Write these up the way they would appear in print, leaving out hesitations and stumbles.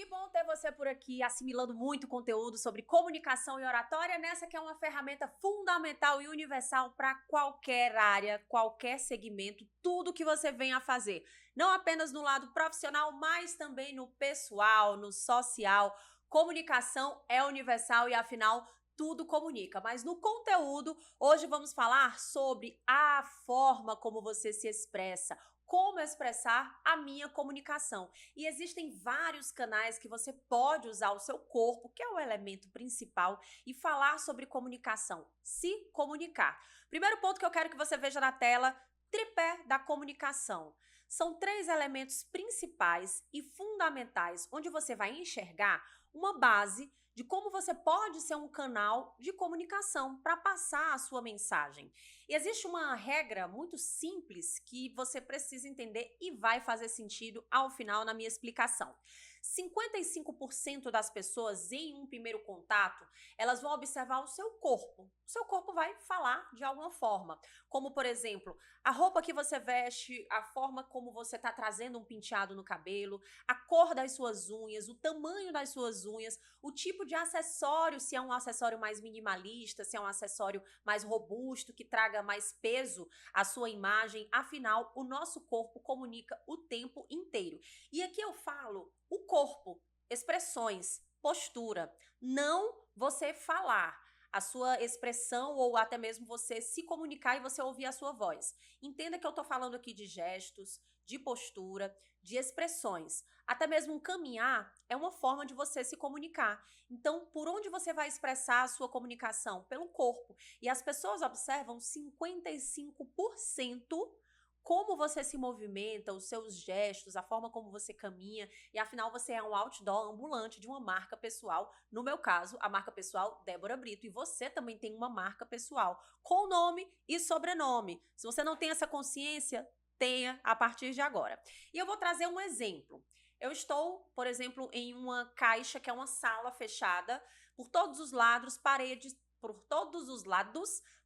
bom ter você por aqui, assimilando muito conteúdo sobre comunicação e oratória nessa que é uma ferramenta fundamental e universal para qualquer área, qualquer segmento, tudo que você venha a fazer. Não apenas no lado profissional, mas também no pessoal, no social. Comunicação é universal e, afinal, tudo comunica. Mas no conteúdo, hoje vamos falar sobre a forma como você se expressa, como expressar a minha comunicação. E existem vários canais que você pode usar o seu corpo, que é o elemento principal, e falar sobre comunicação, se comunicar. Primeiro ponto que eu quero que você veja na tela: tripé da comunicação. São 3 elementos principais e fundamentais onde você vai enxergar uma base de como você pode ser um canal de comunicação para passar a sua mensagem. E existe uma regra muito simples que você precisa entender e vai fazer sentido ao final na minha explicação. 55% das pessoas em um primeiro contato, elas vão observar o seu corpo. O seu corpo vai falar de alguma forma, como por exemplo, a roupa que você veste, a forma como você está trazendo um penteado no cabelo, a cor das suas unhas, o tamanho das suas unhas, o tipo de acessório, se é um acessório mais minimalista, se é um acessório mais robusto, que traga mais peso à sua imagem. Afinal, o nosso corpo comunica o tempo inteiro. E aqui eu falo o corpo, expressões, postura, não você falar. A sua expressão ou até mesmo você se comunicar e você ouvir a sua voz. Entenda que eu tô falando aqui de gestos, de postura, de expressões. Até mesmo um caminhar é uma forma de você se comunicar. Então, por onde você vai expressar a sua comunicação? Pelo corpo. E as pessoas observam 55% como você se movimenta, os seus gestos, a forma como você caminha, e afinal você é um outdoor ambulante de uma marca pessoal. No meu caso, a marca pessoal Débora Brito, e você também tem uma marca pessoal com nome e sobrenome. Se você não tem essa consciência, tenha a partir de agora. E eu vou trazer um exemplo. Eu estou, por exemplo, em uma caixa que é uma sala fechada, por todos os lados,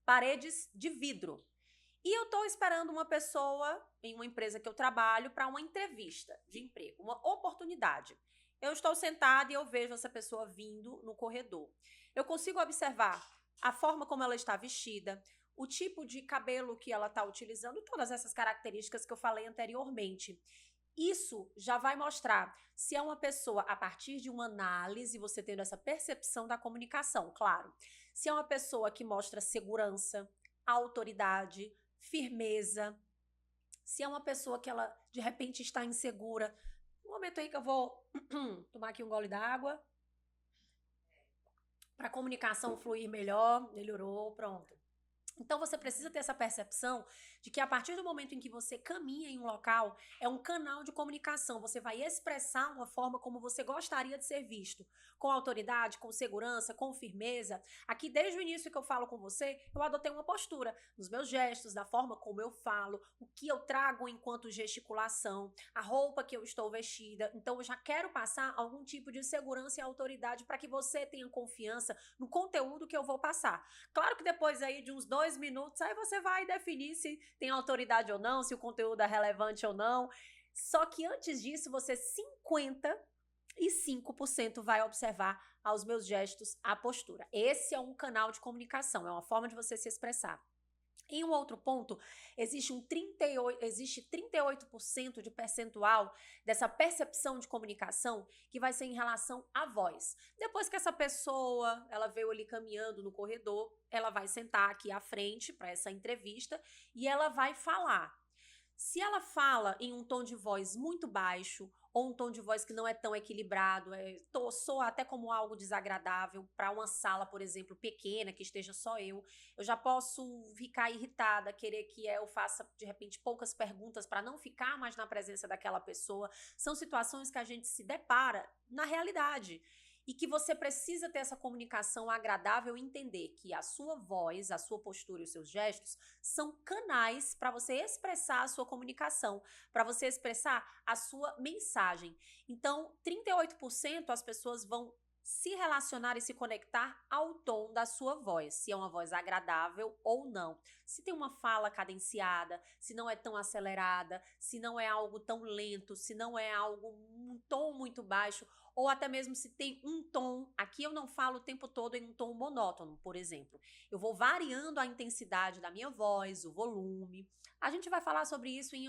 paredes de vidro. E eu estou esperando uma pessoa em uma empresa que eu trabalho para uma entrevista de emprego, uma oportunidade. Eu estou sentada e eu vejo essa pessoa vindo no corredor. Eu consigo observar a forma como ela está vestida, o tipo de cabelo que ela está utilizando, todas essas características que eu falei anteriormente. Isso já vai mostrar se é uma pessoa, a partir de uma análise, você tendo essa percepção da comunicação, claro. Se é uma pessoa que mostra segurança, autoridade, firmeza, se é uma pessoa que ela de repente está insegura. Um momento aí que eu vou tomar aqui um gole d'água para a comunicação fluir melhor. Melhorou, pronto. Então você precisa ter essa percepção de que a partir do momento em que você caminha em um local, é um canal de comunicação. Você vai expressar uma forma como você gostaria de ser visto, com autoridade, com segurança, com firmeza. Aqui, desde o início que eu falo com você, eu adotei uma postura nos meus gestos, da forma como eu falo, o que eu trago enquanto gesticulação, a roupa que eu estou vestida. Então eu já quero passar algum tipo de segurança e autoridade para que você tenha confiança no conteúdo que eu vou passar. Claro que depois aí de uns 2 minutos, aí você vai definir se tem autoridade ou não, se o conteúdo é relevante ou não. Só que antes disso, você 55% vai observar aos meus gestos a postura. Esse é um canal de comunicação, é uma forma de você se expressar. Em um outro ponto, existe 38% de percentual dessa percepção de comunicação que vai ser em relação à voz. Depois que essa pessoa, ela veio ali caminhando no corredor, ela vai sentar aqui à frente para essa entrevista e ela vai falar. Se ela fala em um tom de voz muito baixo ou um tom de voz que não é tão equilibrado, soa até como algo desagradável para uma sala, por exemplo, pequena, que esteja só eu já posso ficar irritada, querer que eu faça, de repente, poucas perguntas para não ficar mais na presença daquela pessoa. São situações que a gente se depara na realidade. E que você precisa ter essa comunicação agradável e entender que a sua voz, a sua postura e os seus gestos são canais para você expressar a sua comunicação, para você expressar a sua mensagem. Então, 38% as pessoas vão se relacionar e se conectar ao tom da sua voz, se é uma voz agradável ou não, se tem uma fala cadenciada, se não é tão acelerada, se não é algo tão lento, se não é algo tom muito baixo, ou até mesmo se tem um tom, aqui eu não falo o tempo todo em um tom monótono, por exemplo. Eu vou variando a intensidade da minha voz, o volume. A gente vai falar sobre isso em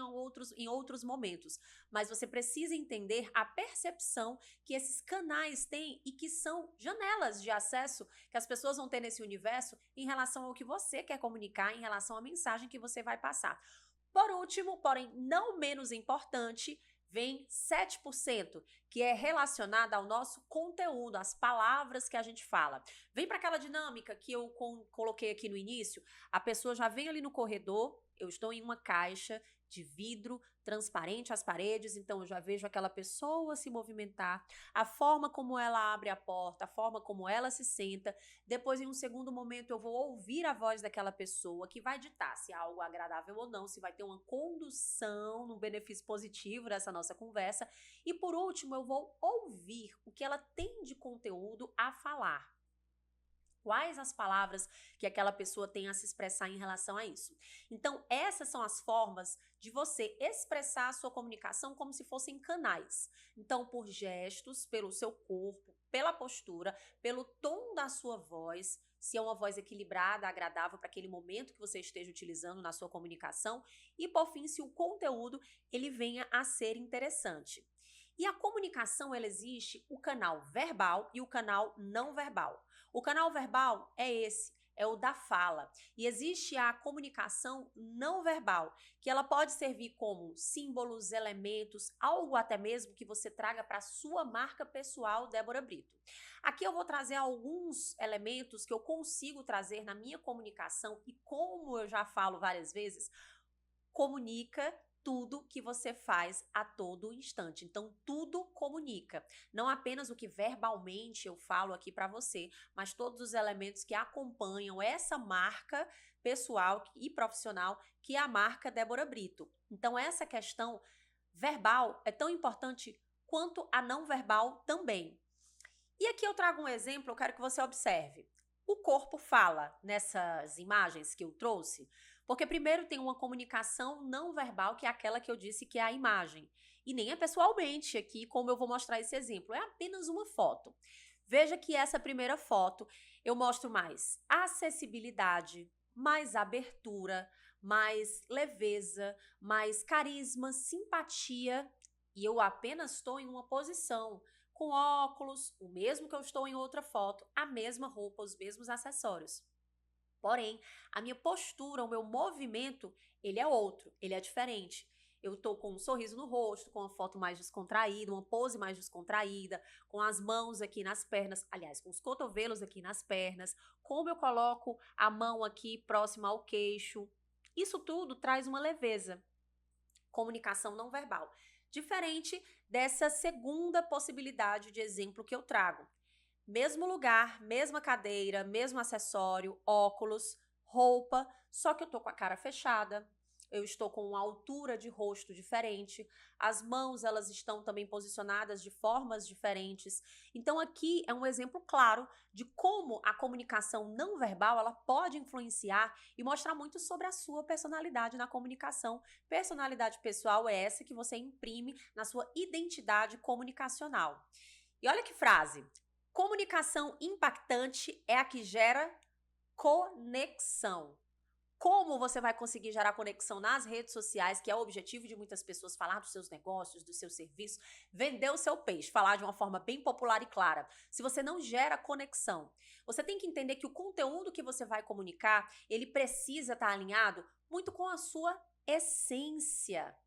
outros momentos, mas você precisa entender a percepção que esses canais têm e que são janelas de acesso que as pessoas vão ter nesse universo em relação ao que você quer comunicar, em relação à mensagem que você vai passar. Por último, porém não menos importante, vem 7%, que é relacionada ao nosso conteúdo, às palavras que a gente fala. Vem para aquela dinâmica que eu coloquei aqui no início, a pessoa já vem ali no corredor, eu estou em uma caixa de vidro transparente às paredes, então eu já vejo aquela pessoa se movimentar, a forma como ela abre a porta, a forma como ela se senta. Depois, em um segundo momento, eu vou ouvir a voz daquela pessoa que vai ditar se é algo agradável ou não, se vai ter uma condução no benefício positivo dessa nossa conversa. E por último, eu vou ouvir o que ela tem de conteúdo a falar. Quais as palavras que aquela pessoa tem a se expressar em relação a isso. Então, essas são as formas de você expressar a sua comunicação como se fossem canais. Então, por gestos, pelo seu corpo, pela postura, pelo tom da sua voz, se é uma voz equilibrada, agradável para aquele momento que você esteja utilizando na sua comunicação, e por fim, se o conteúdo ele venha a ser interessante. E a comunicação, ela existe o canal verbal e o canal não verbal. O canal verbal é esse, é o da fala. E existe a comunicação não verbal, que ela pode servir como símbolos, elementos, algo até mesmo que você traga para a sua marca pessoal, Débora Brito. Aqui eu vou trazer alguns elementos que eu consigo trazer na minha comunicação e, como eu já falo várias vezes, comunica tudo que você faz a todo instante. Então, tudo comunica. Não apenas o que verbalmente eu falo aqui para você, mas todos os elementos que acompanham essa marca pessoal e profissional que é a marca Débora Brito. Então, essa questão verbal é tão importante quanto a não verbal também. E aqui eu trago um exemplo, eu quero que você observe. O corpo fala nessas imagens que eu trouxe, porque primeiro tem uma comunicação não verbal, que é aquela que eu disse que é a imagem. E nem é pessoalmente aqui, como eu vou mostrar esse exemplo, é apenas uma foto. Veja que essa primeira foto eu mostro mais acessibilidade, mais abertura, mais leveza, mais carisma, simpatia, e eu apenas estou em uma posição com óculos, o mesmo que eu estou em outra foto, a mesma roupa, os mesmos acessórios. Porém, a minha postura, o meu movimento, ele é outro, ele é diferente. Eu estou com um sorriso no rosto, com uma foto mais descontraída, uma pose mais descontraída, com as mãos aqui nas pernas, aliás, com os cotovelos aqui nas pernas, como eu coloco a mão aqui próxima ao queixo. Isso tudo traz uma leveza. Comunicação não verbal. Diferente dessa segunda possibilidade de exemplo que eu trago. Mesmo lugar, mesma cadeira, mesmo acessório, óculos, roupa, só que eu tô com a cara fechada, eu estou com uma altura de rosto diferente, as mãos elas estão também posicionadas de formas diferentes. Então aqui é um exemplo claro de como a comunicação não verbal ela pode influenciar e mostrar muito sobre a sua personalidade na comunicação. Personalidade pessoal é essa que você imprime na sua identidade comunicacional. E olha que frase! Comunicação impactante é a que gera conexão. Como você vai conseguir gerar conexão nas redes sociais, que é o objetivo de muitas pessoas, falar dos seus negócios, do seu serviço, vender o seu peixe, falar de uma forma bem popular e clara. Se você não gera conexão, você tem que entender que o conteúdo que você vai comunicar, ele precisa estar alinhado muito com a sua essência.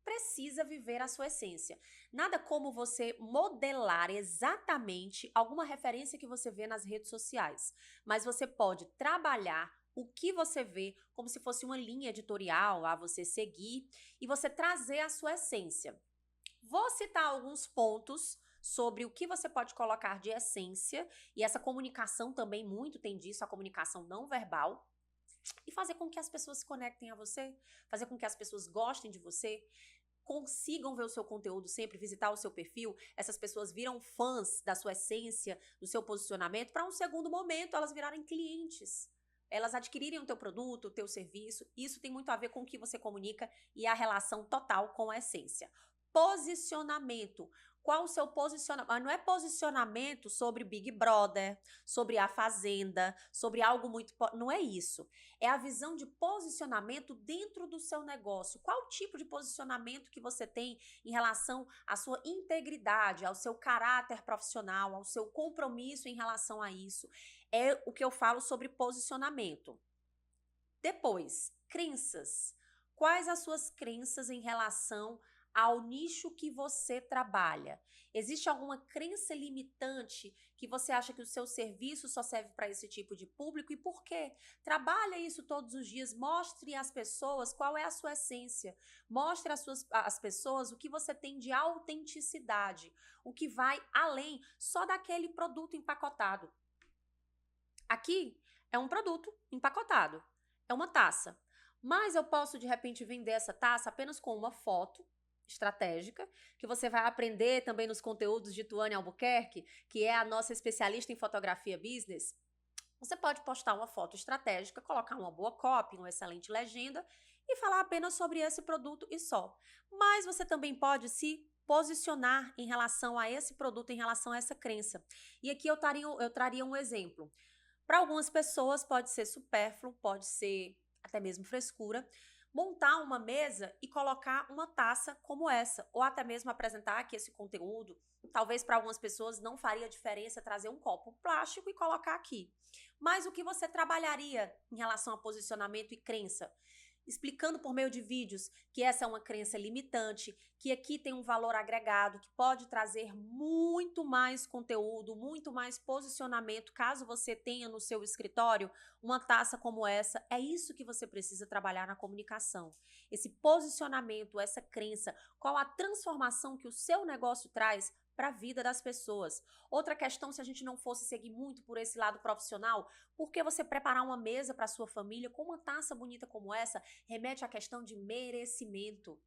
Precisa viver a sua essência. Nada como você modelar exatamente alguma referência que você vê nas redes sociais, mas você pode trabalhar o que você vê como se fosse uma linha editorial a você seguir e você trazer a sua essência. Vou citar alguns pontos sobre o que você pode colocar de essência, e essa comunicação também muito tem disso, a comunicação não verbal, e fazer com que as pessoas se conectem a você, fazer com que as pessoas gostem de você, consigam ver o seu conteúdo sempre, visitar o seu perfil. Essas pessoas viram fãs da sua essência, do seu posicionamento, para um segundo momento elas virarem clientes. Elas adquirirem o teu produto, o teu serviço. Isso tem muito a ver com o que você comunica e a relação total com a essência. Posicionamento. Qual o seu posicionamento? Mas não é posicionamento sobre Big Brother, sobre a Fazenda, sobre algo muito. Não é isso. É a visão de posicionamento dentro do seu negócio. Qual o tipo de posicionamento que você tem em relação à sua integridade, ao seu caráter profissional, ao seu compromisso em relação a isso? É o que eu falo sobre posicionamento. Depois, crenças. Quais as suas crenças em relação ao nicho que você trabalha? Existe alguma crença limitante que você acha que o seu serviço só serve para esse tipo de público e por quê? Trabalhe isso todos os dias, mostre às pessoas qual é a sua essência, mostre às pessoas o que você tem de autenticidade, o que vai além só daquele produto empacotado. Aqui é um produto empacotado, é uma taça. Mas eu posso, de repente, vender essa taça apenas com uma foto estratégica, que você vai aprender também nos conteúdos de Tuane Albuquerque, que é a nossa especialista em fotografia business. Você pode postar uma foto estratégica, colocar uma boa copy, uma excelente legenda e falar apenas sobre esse produto e só. Mas você também pode se posicionar em relação a esse produto, em relação a essa crença. E aqui eu traria um exemplo. Para algumas pessoas pode ser supérfluo, pode ser até mesmo frescura, montar uma mesa e colocar uma taça como essa, ou até mesmo apresentar aqui esse conteúdo. Talvez para algumas pessoas não faria diferença trazer um copo plástico e colocar aqui. Mas o que você trabalharia em relação a posicionamento e crença? Explicando por meio de vídeos que essa é uma crença limitante, que aqui tem um valor agregado, que pode trazer muito mais conteúdo, muito mais posicionamento, caso você tenha no seu escritório uma taça como essa. É isso que você precisa trabalhar na comunicação. Esse posicionamento, essa crença, qual a transformação que o seu negócio traz para a vida das pessoas. Outra questão, se a gente não fosse seguir muito por esse lado profissional, por que você preparar uma mesa para sua família com uma taça bonita como essa remete à questão de merecimento.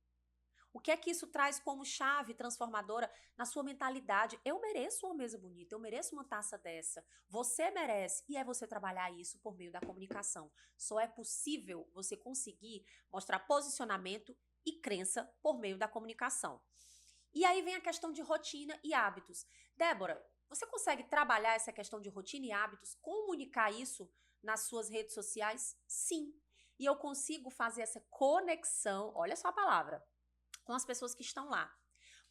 O que é que isso traz como chave transformadora na sua mentalidade? Eu mereço uma mesa bonita, eu mereço uma taça dessa. Você merece, e é você trabalhar isso por meio da comunicação. Só é possível você conseguir mostrar posicionamento e crença por meio da comunicação. E aí vem a questão de rotina e hábitos. Débora, você consegue trabalhar essa questão de rotina e hábitos, comunicar isso nas suas redes sociais? Sim. E eu consigo fazer essa conexão, olha só a palavra, com as pessoas que estão lá.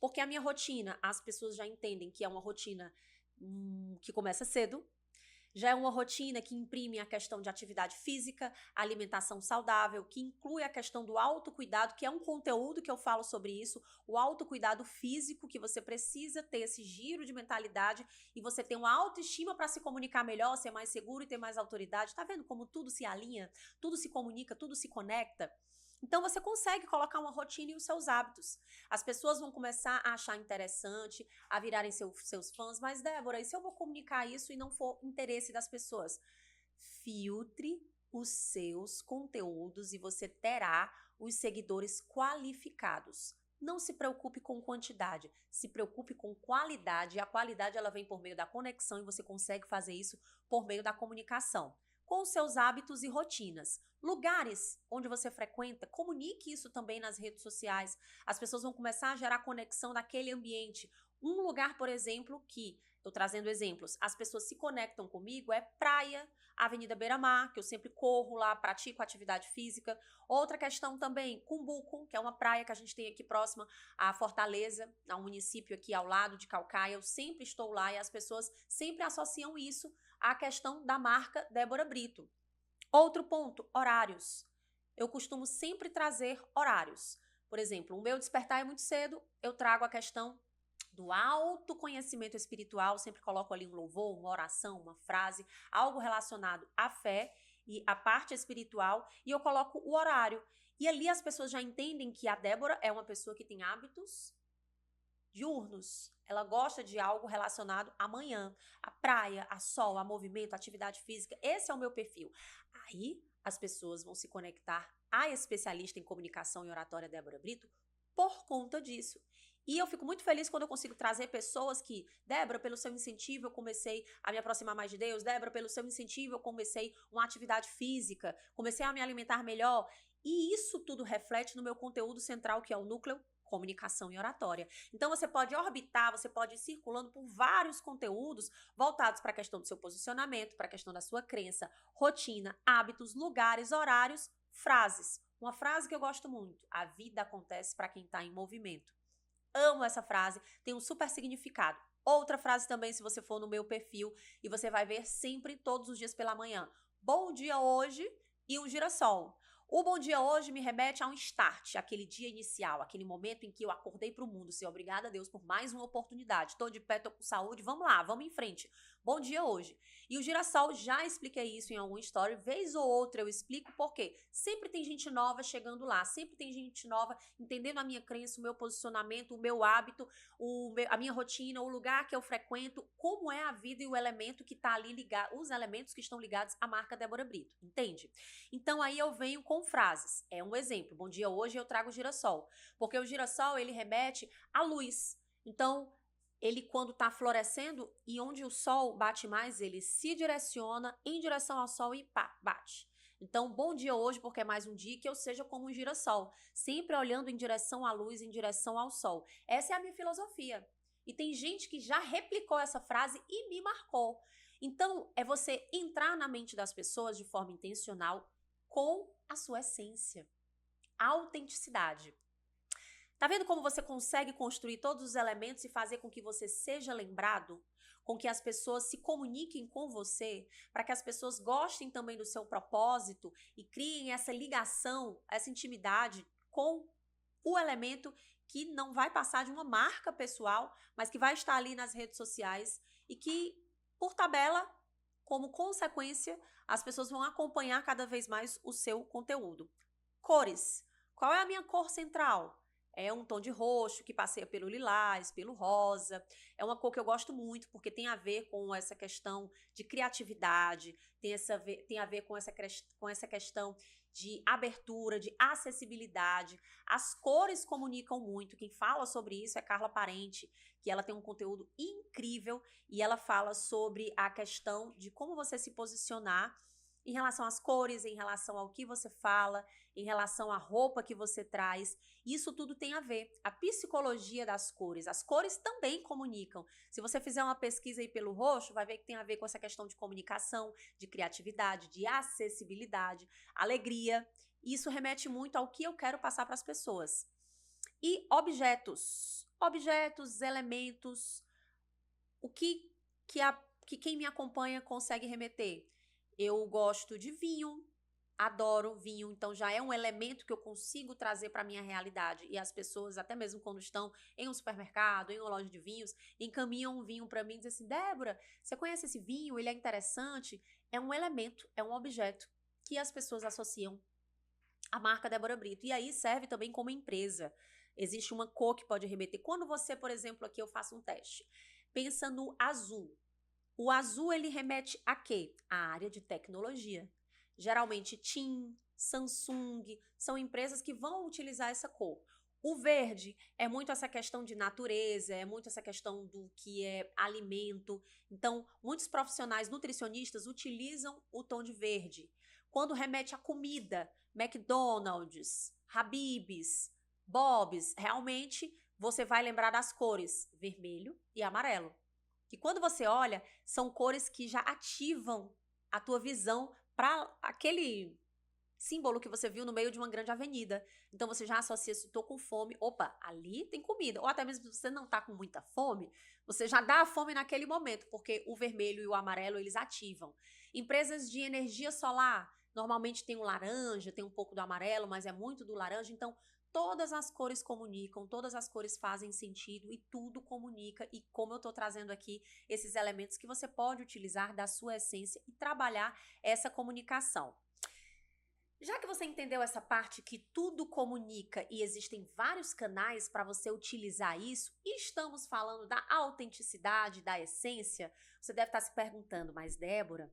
Porque a minha rotina, as pessoas já entendem que é uma rotina que começa cedo, já é uma rotina que imprime a questão de atividade física, alimentação saudável, que inclui a questão do autocuidado, que é um conteúdo que eu falo sobre isso, o autocuidado físico, que você precisa ter esse giro de mentalidade e você ter uma autoestima para se comunicar melhor, ser mais seguro e ter mais autoridade. Tá vendo como tudo se alinha, tudo se comunica, tudo se conecta? Então, você consegue colocar uma rotina e os seus hábitos. As pessoas vão começar a achar interessante, a virarem seus fãs. Mas, Débora, e se eu vou comunicar isso e não for interesse das pessoas? Filtre os seus conteúdos e você terá os seguidores qualificados. Não se preocupe com quantidade, se preocupe com qualidade. E a qualidade ela vem por meio da conexão e você consegue fazer isso por meio da comunicação. Com os seus hábitos e rotinas. Lugares onde você frequenta, comunique isso também nas redes sociais. As pessoas vão começar a gerar conexão naquele ambiente. Um lugar, por exemplo, que, eu trazendo exemplos, as pessoas se conectam comigo é praia, Avenida Beira-Mar, que eu sempre corro lá, pratico atividade física. Outra questão também, Cumbuco, que é uma praia que a gente tem aqui próxima a Fortaleza, a um município aqui ao lado de Caucaia. Eu sempre estou lá e as pessoas sempre associam isso à questão da marca Débora Brito. Outro ponto, horários. Eu costumo sempre trazer horários. Por exemplo, o meu despertar é muito cedo, eu trago a questão do autoconhecimento espiritual, sempre coloco ali um louvor, uma oração, uma frase, algo relacionado à fé e à parte espiritual, e eu coloco o horário. E ali as pessoas já entendem que a Débora é uma pessoa que tem hábitos diurnos. Ela gosta de algo relacionado à manhã, à praia, a sol, a movimento, a atividade física. Esse é o meu perfil. Aí as pessoas vão se conectar à especialista em comunicação e oratória Débora Brito por conta disso. E eu fico muito feliz quando eu consigo trazer pessoas que, Débora, pelo seu incentivo eu comecei a me aproximar mais de Deus, Débora, pelo seu incentivo eu comecei uma atividade física, comecei a me alimentar melhor. E isso tudo reflete no meu conteúdo central, que é o núcleo comunicação e oratória. Então, você pode orbitar, você pode ir circulando por vários conteúdos voltados para a questão do seu posicionamento, para a questão da sua crença, rotina, hábitos, lugares, horários, frases. Uma frase que eu gosto muito: a vida acontece para quem está em movimento. Amo essa frase, tem um super significado. Outra frase também, se você for no meu perfil, e você vai ver sempre, todos os dias pela manhã: bom dia hoje e um girassol. O bom dia hoje me remete a um start, aquele dia inicial, aquele momento em que eu acordei para o mundo, ser obrigada a Deus por mais uma oportunidade. Estou de pé, estou com saúde, vamos lá, vamos em frente. Bom dia hoje. E o girassol, já expliquei isso em algum story, vez ou outra eu explico por quê. Sempre tem gente nova chegando lá, sempre tem gente nova entendendo a minha crença, o meu posicionamento, o meu hábito, a minha rotina, o lugar que eu frequento, como é a vida e o elemento que está ali ligado, os elementos que estão ligados à marca Débora Brito, entende? Então aí eu venho com frases. É um exemplo. Bom dia, hoje eu trago o girassol. Porque o girassol, ele remete à luz. Então, ele quando está florescendo e onde o sol bate mais, ele se direciona em direção ao sol e pá, bate. Então, bom dia hoje, porque é mais um dia que eu seja como um girassol, sempre olhando em direção à luz, em direção ao sol. Essa é a minha filosofia. E tem gente que já replicou essa frase e me marcou. Então, é você entrar na mente das pessoas de forma intencional com a sua essência, a autenticidade. Tá vendo como você consegue construir todos os elementos e fazer com que você seja lembrado? Com que as pessoas se comuniquem com você, para que as pessoas gostem também do seu propósito e criem essa ligação, essa intimidade com o elemento que não vai passar de uma marca pessoal, mas que vai estar ali nas redes sociais e que, por tabela, como consequência, as pessoas vão acompanhar cada vez mais o seu conteúdo. Cores. Qual é a minha cor central? É um tom de roxo que passeia pelo lilás, pelo rosa. É uma cor que eu gosto muito porque tem a ver com essa questão de criatividade, tem a ver com essa questão de abertura, de acessibilidade. As cores comunicam muito. Quem fala sobre isso é Carla Parente, que ela tem um conteúdo incrível e ela fala sobre a questão de como você se posicionar em relação às cores, em relação ao que você fala, em relação à roupa que você traz. Isso tudo tem a ver. A psicologia das cores. As cores também comunicam. Se você fizer uma pesquisa aí pelo roxo, vai ver que tem a ver com essa questão de comunicação, de criatividade, de acessibilidade, alegria. Isso remete muito ao que eu quero passar para as pessoas. E objetos. Objetos, elementos. O que quem me acompanha consegue remeter? Eu gosto de vinho, adoro vinho, então já é um elemento que eu consigo trazer para a minha realidade. E as pessoas, até mesmo quando estão em um supermercado, em uma loja de vinhos, encaminham um vinho para mim e dizem assim: Débora, você conhece esse vinho? Ele é interessante. É um elemento, é um objeto que as pessoas associam à marca Débora Brito. E aí serve também como empresa. Existe uma cor que pode remeter. Quando você, por exemplo, aqui eu faço um teste, pensa no azul. O azul, ele remete a quê? A área de tecnologia. Geralmente, TIM, Samsung, são empresas que vão utilizar essa cor. O verde é muito essa questão de natureza, é muito essa questão do que é alimento. Então, muitos profissionais nutricionistas utilizam o tom de verde. Quando remete à comida, McDonald's, Habib's, Bob's, realmente você vai lembrar das cores vermelho e amarelo. Que quando você olha, são cores que já ativam a tua visão para aquele símbolo que você viu no meio de uma grande avenida. Então você já associa, se estou com fome, opa, ali tem comida. Ou até mesmo se você não está com muita fome, você já dá a fome naquele momento, porque o vermelho e o amarelo, eles ativam. Empresas de energia solar, normalmente tem o laranja, tem um pouco do amarelo, mas é muito do laranja. Então, todas as cores comunicam, todas as cores fazem sentido e tudo comunica. E como eu estou trazendo aqui esses elementos que você pode utilizar da sua essência e trabalhar essa comunicação. Já que você entendeu essa parte que tudo comunica e existem vários canais para você utilizar isso, e estamos falando da autenticidade, da essência, você deve estar se perguntando, mas Débora,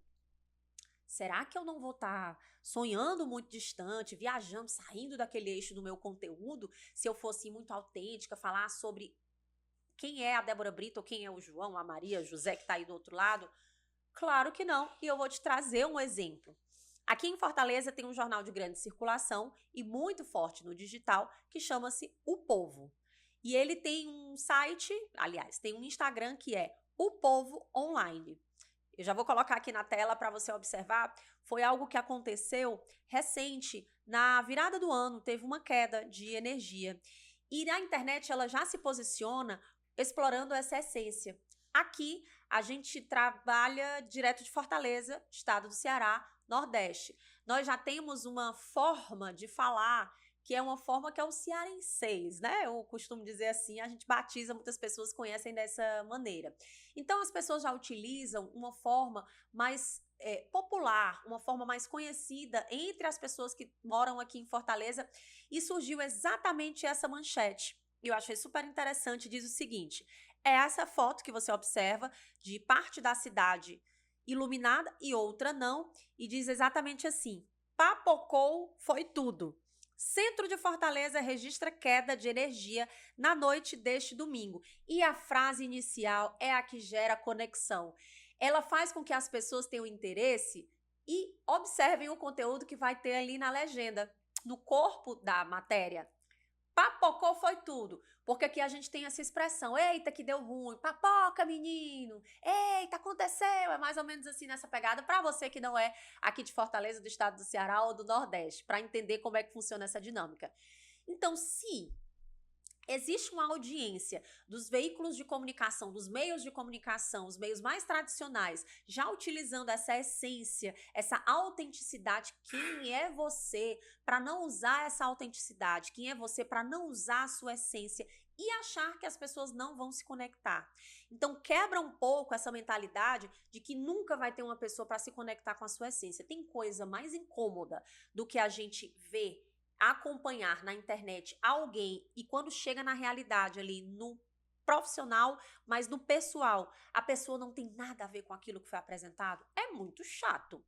será que eu não vou estar sonhando muito distante, viajando, saindo daquele eixo do meu conteúdo, se eu fosse muito autêntica, falar sobre quem é a Débora Brito, ou quem é o João, a Maria, o José que está aí do outro lado? Claro que não, e eu vou te trazer um exemplo. Aqui em Fortaleza tem um jornal de grande circulação e muito forte no digital que chama-se O Povo. E ele tem um site, aliás, tem um Instagram que é O Povo Online. Eu já vou colocar aqui na tela para você observar. Foi algo que aconteceu recente, na virada do ano, teve uma queda de energia. E a internet ela já se posiciona explorando essa essência. Aqui a gente trabalha direto de Fortaleza, estado do Ceará, Nordeste. Nós já temos uma forma de falar que é uma forma que é o cearenseis, né? Eu costumo dizer assim, a gente batiza, muitas pessoas conhecem dessa maneira. Então, as pessoas já utilizam uma forma mais popular, uma forma mais conhecida entre as pessoas que moram aqui em Fortaleza, e surgiu exatamente essa manchete. Eu achei super interessante, diz o seguinte, é essa foto que você observa de parte da cidade iluminada e outra não, e diz exatamente assim, papocou foi tudo. Centro de Fortaleza registra queda de energia na noite deste domingo. E a frase inicial é a que gera conexão. Ela faz com que as pessoas tenham interesse e observem o conteúdo que vai ter ali na legenda, no corpo da matéria. Papocou foi tudo. Porque aqui a gente tem essa expressão, eita que deu ruim, papoca menino, eita aconteceu, é mais ou menos assim nessa pegada, para você que não é aqui de Fortaleza, do estado do Ceará ou do Nordeste, para entender como é que funciona essa dinâmica. Então, se existe uma audiência dos veículos de comunicação, dos meios de comunicação, os meios mais tradicionais, já utilizando essa essência, essa autenticidade. Quem é você para não usar essa autenticidade? Quem é você para não usar a sua essência e achar que as pessoas não vão se conectar? Então, quebra um pouco essa mentalidade de que nunca vai ter uma pessoa para se conectar com a sua essência. Tem coisa mais incômoda do que a gente ver, acompanhar na internet alguém e quando chega na realidade ali, no profissional, mas no pessoal, a pessoa não tem nada a ver com aquilo que foi apresentado, é muito chato.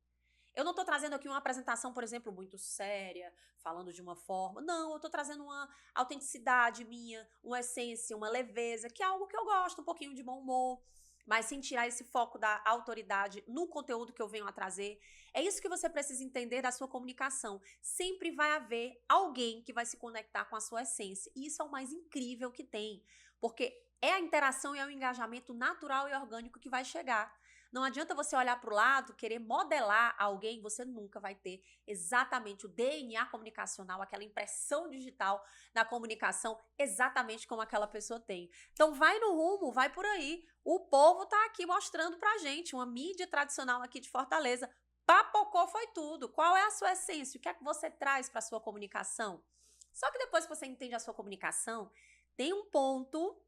Eu não estou trazendo aqui uma apresentação, por exemplo, muito séria, falando de uma forma. Não, eu estou trazendo uma autenticidade minha, uma essência, uma leveza, que é algo que eu gosto, um pouquinho de bom humor, mas sem tirar esse foco da autoridade no conteúdo que eu venho a trazer. É isso que você precisa entender da sua comunicação. Sempre vai haver alguém que vai se conectar com a sua essência. E isso é o mais incrível que tem, porque é a interação e é o engajamento natural e orgânico que vai chegar. Não adianta você olhar para o lado, querer modelar alguém, você nunca vai ter exatamente o DNA comunicacional, aquela impressão digital na comunicação, exatamente como aquela pessoa tem. Então vai no rumo, vai por aí. O povo tá aqui mostrando pra gente, uma mídia tradicional aqui de Fortaleza. Papocou foi tudo. Qual é a sua essência? O que é que você traz para a sua comunicação? Só que depois que você entende a sua comunicação, tem um ponto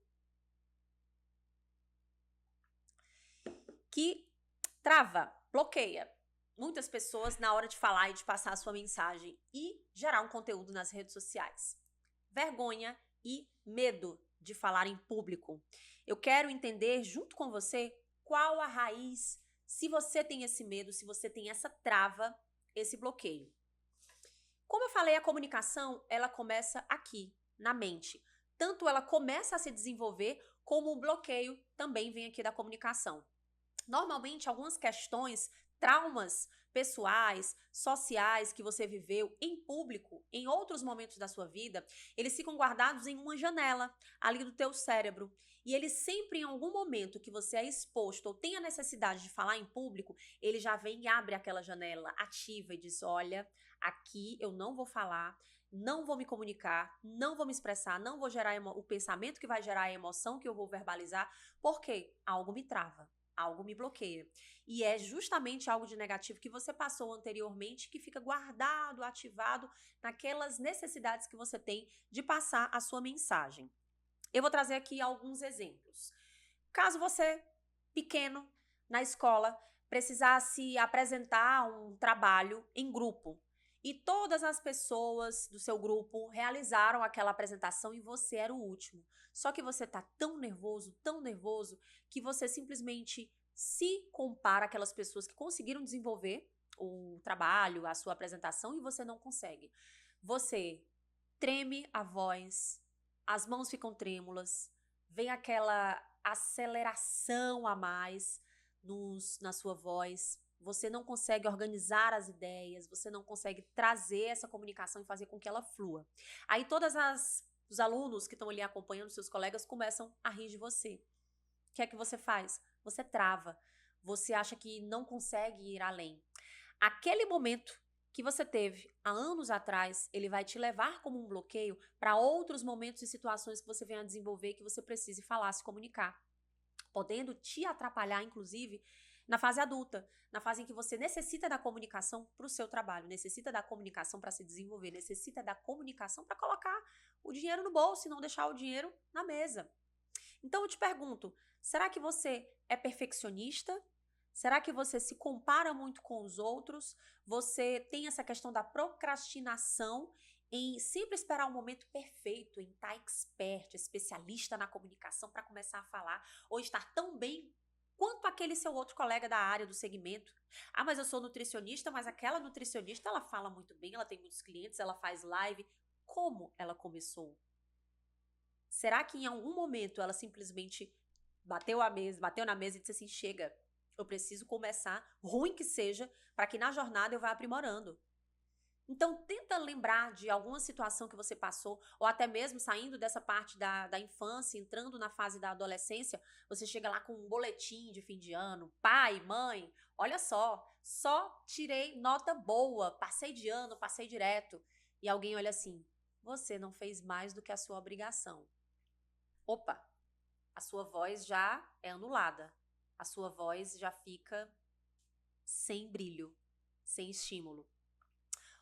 que trava, bloqueia muitas pessoas na hora de falar e de passar a sua mensagem e gerar um conteúdo nas redes sociais. Vergonha e medo de falar em público. Eu quero entender junto com você qual a raiz, se você tem esse medo, se você tem essa trava, esse bloqueio. Como eu falei, a comunicação, ela começa aqui, na mente. Tanto ela começa a se desenvolver, como o bloqueio também vem aqui da comunicação. Normalmente, algumas questões, traumas pessoais, sociais que você viveu em público, em outros momentos da sua vida, eles ficam guardados em uma janela ali do teu cérebro. E ele sempre, em algum momento que você é exposto ou tem a necessidade de falar em público, ele já vem e abre aquela janela, ativa e diz, olha, aqui eu não vou falar, não vou me comunicar, não vou me expressar, não vou gerar o pensamento que vai gerar a emoção que eu vou verbalizar, porque algo me trava. Algo me bloqueia. E é justamente algo de negativo que você passou anteriormente que fica guardado, ativado naquelas necessidades que você tem de passar a sua mensagem. Eu vou trazer aqui alguns exemplos. Caso você, pequeno, na escola, precisasse apresentar um trabalho em grupo e todas as pessoas do seu grupo realizaram aquela apresentação e você era o último. Só que você tá tão nervoso, que você simplesmente se compara àquelas pessoas que conseguiram desenvolver o trabalho, a sua apresentação, e você não consegue. Você treme a voz, as mãos ficam trêmulas, vem aquela aceleração a mais na sua voz, você não consegue organizar as ideias, você não consegue trazer essa comunicação e fazer com que ela flua. Aí todas as Os alunos que estão ali acompanhando, seus colegas, começam a rir de você. O que é que você faz? Você trava. Você acha que não consegue ir além. Aquele momento que você teve há anos atrás, ele vai te levar como um bloqueio para outros momentos e situações que você venha a desenvolver que você precise falar, se comunicar, podendo te atrapalhar, inclusive, na fase adulta, na fase em que você necessita da comunicação para o seu trabalho, necessita da comunicação para se desenvolver, necessita da comunicação para colocar o dinheiro no bolso e não deixar o dinheiro na mesa. Então eu te pergunto, será que você é perfeccionista? Será que você se compara muito com os outros? Você tem essa questão da procrastinação em sempre esperar o momento perfeito, em estar expert, especialista na comunicação para começar a falar, ou estar tão bem quanto aquele seu outro colega da área, do segmento. Ah, mas eu sou nutricionista, mas aquela nutricionista, ela fala muito bem, ela tem muitos clientes, ela faz live. Como ela começou? Será que em algum momento ela simplesmente bateu na mesa e disse assim, chega, eu preciso começar, ruim que seja, para que na jornada eu vá aprimorando. Então, tenta lembrar de alguma situação que você passou, ou até mesmo saindo dessa parte da infância, entrando na fase da adolescência, você chega lá com um boletim de fim de ano, pai, mãe, olha só tirei nota boa, passei de ano, passei direto. E alguém olha assim, você não fez mais do que a sua obrigação. Opa, a sua voz já é anulada. A sua voz já fica sem brilho, sem estímulo.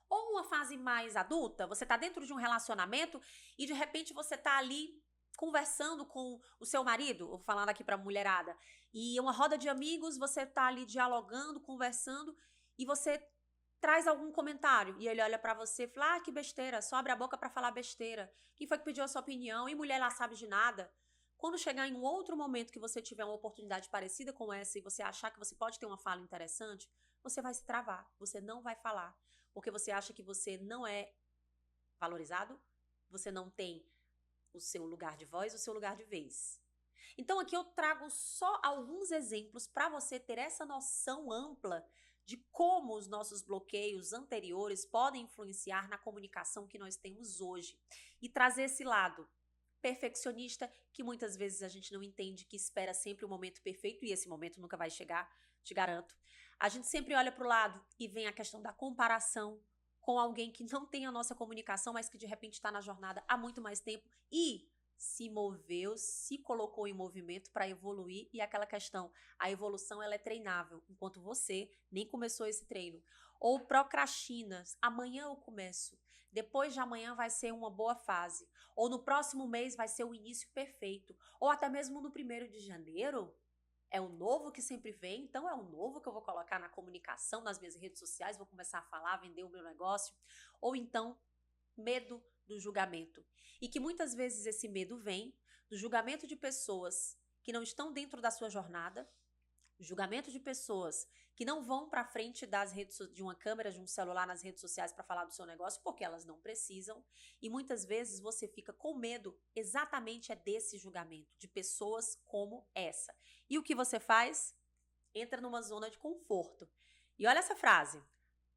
Ou uma fase mais adulta, você tá dentro de um relacionamento e de repente você tá ali conversando com o seu marido, falando aqui pra mulherada, e uma roda de amigos, você tá ali dialogando, conversando, e você traz algum comentário, e ele olha pra você e fala, que besteira, só abre a boca pra falar besteira. Quem foi que pediu a sua opinião? E mulher lá sabe de nada. Quando chegar em um outro momento que você tiver uma oportunidade parecida com essa e você achar que você pode ter uma fala interessante, você vai se travar, você não vai falar, porque você acha que você não é valorizado, você não tem o seu lugar de voz, o seu lugar de vez. Então aqui eu trago só alguns exemplos para você ter essa noção ampla de como os nossos bloqueios anteriores podem influenciar na comunicação que nós temos hoje e trazer esse lado perfeccionista que muitas vezes a gente não entende, que espera sempre o momento perfeito e esse momento nunca vai chegar, te garanto. A gente sempre olha para o lado e vem a questão da comparação com alguém que não tem a nossa comunicação, mas que de repente está na jornada há muito mais tempo e se moveu, se colocou em movimento para evoluir, e aquela questão, a evolução ela é treinável, enquanto você nem começou esse treino. Ou procrastinas, amanhã eu começo, depois de amanhã vai ser uma boa fase, ou no próximo mês vai ser o início perfeito, ou até mesmo no 1º de janeiro, é o novo que sempre vem, então é o novo que eu vou colocar na comunicação, nas minhas redes sociais, vou começar a falar, vender o meu negócio, ou então medo do julgamento. E que muitas vezes esse medo vem do julgamento de pessoas que não estão dentro da sua jornada, julgamento de pessoas que não vão para frente das redes, de uma câmera, de um celular nas redes sociais para falar do seu negócio, porque elas não precisam. E muitas vezes você fica com medo exatamente desse julgamento, de pessoas como essa. E o que você faz? Entra numa zona de conforto. E olha essa frase,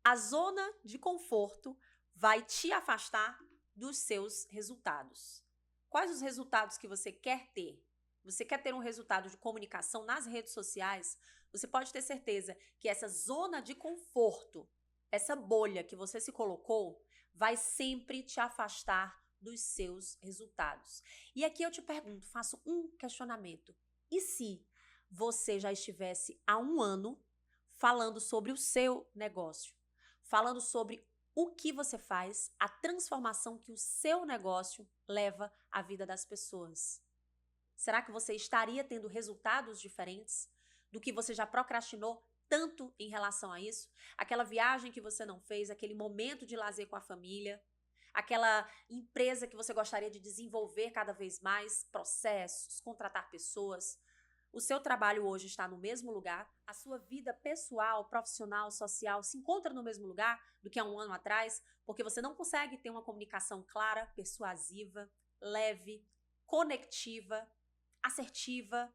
a zona de conforto vai te afastar dos seus resultados. Quais os resultados que você quer ter? Você quer ter um resultado de comunicação nas redes sociais? Você pode ter certeza que essa zona de conforto, essa bolha que você se colocou, vai sempre te afastar dos seus resultados. E aqui eu te pergunto, faço um questionamento. E se você já estivesse há um ano falando sobre o seu negócio, falando sobre o que você faz, a transformação que o seu negócio leva à vida das pessoas? Será que você estaria tendo resultados diferentes do que você já procrastinou tanto em relação a isso? Aquela viagem que você não fez, aquele momento de lazer com a família, aquela empresa que você gostaria de desenvolver cada vez mais, processos, contratar pessoas. O seu trabalho hoje está no mesmo lugar, a sua vida pessoal, profissional, social se encontra no mesmo lugar do que há um ano atrás, porque você não consegue ter uma comunicação clara, persuasiva, leve, conectiva, assertiva.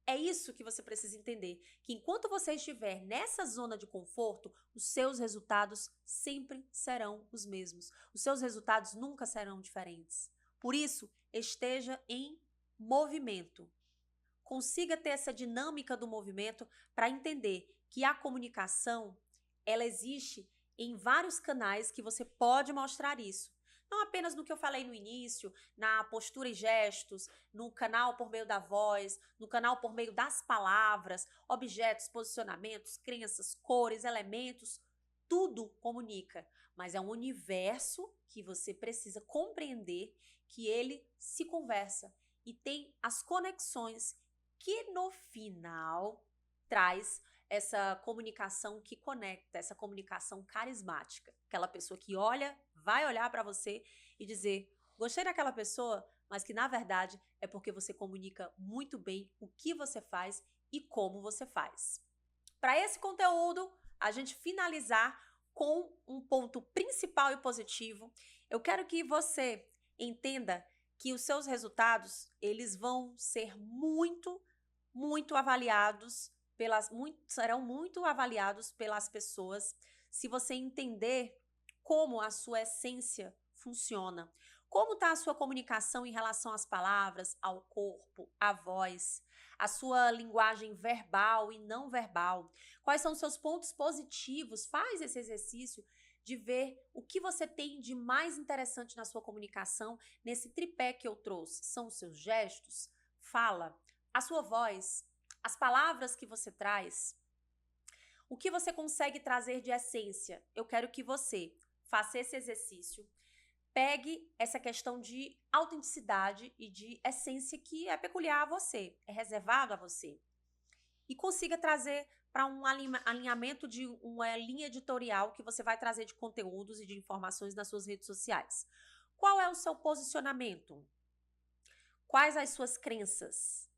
É isso que você precisa entender, que enquanto você estiver nessa zona de conforto, os seus resultados sempre serão os mesmos. Os seus resultados nunca serão diferentes. Por isso, esteja em movimento. Consiga ter essa dinâmica do movimento para entender que a comunicação, ela existe em vários canais que você pode mostrar isso. Não apenas no que eu falei no início, na postura e gestos, no canal por meio da voz, no canal por meio das palavras, objetos, posicionamentos, crenças, cores, elementos, tudo comunica, mas é um universo que você precisa compreender que ele se conversa e tem as conexões que no final traz essa comunicação que conecta, essa comunicação carismática. Aquela pessoa que olha, vai olhar para você e dizer: gostei daquela pessoa, mas que na verdade é porque você comunica muito bem o que você faz e como você faz. Para esse conteúdo, a gente finalizar com um ponto principal e positivo, eu quero que você entenda que os seus resultados, eles vão ser muito avaliados serão muito avaliados pelas pessoas se você entender como a sua essência funciona. Como está a sua comunicação em relação às palavras, ao corpo, à voz, a sua linguagem verbal e não verbal? Quais são os seus pontos positivos? Faz esse exercício de ver o que você tem de mais interessante na sua comunicação nesse tripé que eu trouxe. São os seus gestos, fala, a sua voz, as palavras que você traz, o que você consegue trazer de essência. Eu quero que você faça esse exercício, pegue essa questão de autenticidade e de essência que é peculiar a você, é reservado a você, e consiga trazer para um alinhamento de uma linha editorial que você vai trazer de conteúdos e de informações nas suas redes sociais. Qual é o seu posicionamento? Quais as suas crenças?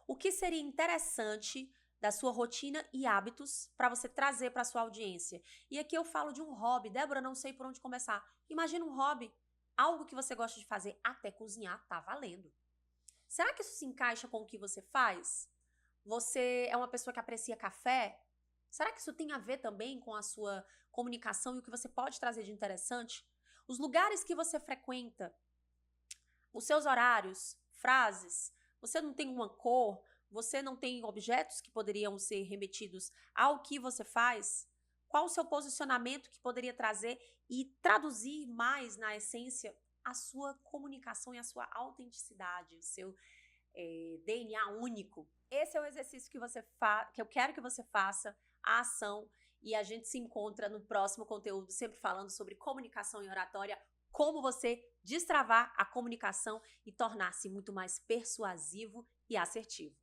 O que seria interessante da sua rotina e hábitos para você trazer para a sua audiência? E aqui eu falo de um hobby. Débora, não sei por onde começar. Imagina um hobby, algo que você gosta de fazer, até cozinhar, tá valendo. Será que isso se encaixa com o que você faz? Você é uma pessoa que aprecia café? Será que isso tem a ver também com a sua comunicação e o que você pode trazer de interessante? Os lugares que você frequenta, os seus horários, frases, você não tem uma cor, você não tem objetos que poderiam ser remetidos ao que você faz? Qual o seu posicionamento que poderia trazer e traduzir mais na essência a sua comunicação e a sua autenticidade, o seu DNA único? Esse é o exercício que eu quero que você faça, a ação, e a gente se encontra no próximo conteúdo, sempre falando sobre comunicação e oratória, como você destravar a comunicação e tornar-se muito mais persuasivo e assertivo.